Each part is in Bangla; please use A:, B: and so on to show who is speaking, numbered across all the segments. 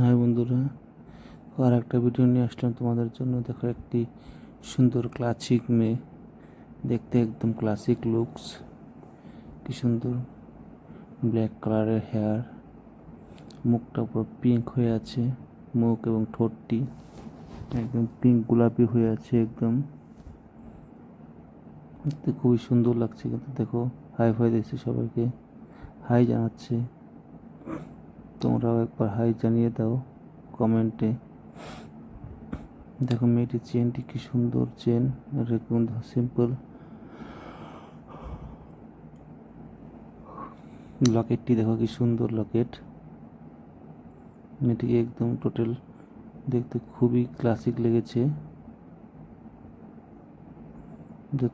A: হাই বন্ধুরা, আর একটা ভিডিও নিয়ে আসলাম তোমাদের জন্য। দেখো, একটি সুন্দর ক্লাসিক মেয়ে, দেখতে একদম ক্লাসিক লুকস। কি সুন্দর ব্ল্যাক কালারের হেয়ার, মুখটা পুরো পিঙ্ক হয়ে আছে, মুখ এবং ঠোঁটটি একদম পিঙ্ক গোলাপি হয়ে আছে। একদম দেখতে খুবই সুন্দর লাগছে। কিন্তু দেখো, হাই ফাই দিচ্ছে, সবাইকে হাই জানাচ্ছে। তোমরাও একবার হাই জানিয়ে দাও কমেন্টে। দেখো মেয়েটির চেনটি কি সুন্দর চেন, এরকম সিম্পল। লকেটটি দেখো কি সুন্দর লকেট। মেয়েটিকে একদম টোটাল দেখতে খুবই ক্লাসিক লেগেছে।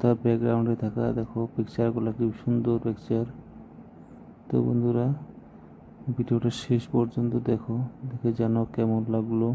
A: তার ব্যাকগ্রাউন্ডে থাকা দেখো পিকচারগুলো কি সুন্দর পিকচার। তো বন্ধুরা, ভিডিওটা শেষ পর্যন্ত দেখো, দেখে জানো কেমন লাগলো।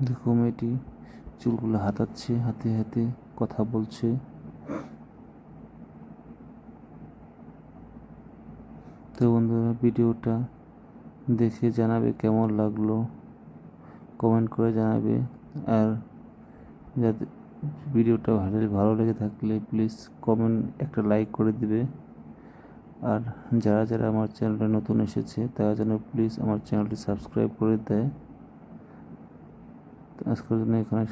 A: দেখো মেয়েটি চুলগুলো হাতাচ্ছে, হাতে হাতে কথা বলছে। তো বন্ধুরা, ভিডিওটা দেখে জানাবে কেমন লাগলো, কমেন্ট করে জানাবে। আর যাতে ভিডিওটা ভালো লেগে থাকলে প্লিজ কমেন্ট একটা লাইক করে দিবে। আর যারা যারা আমার চ্যানেলে নতুন এসেছে তারা যেন প্লিজ আমার চ্যানেলটি সাবস্ক্রাইব করে দেয়। আজকের জন্য এখানে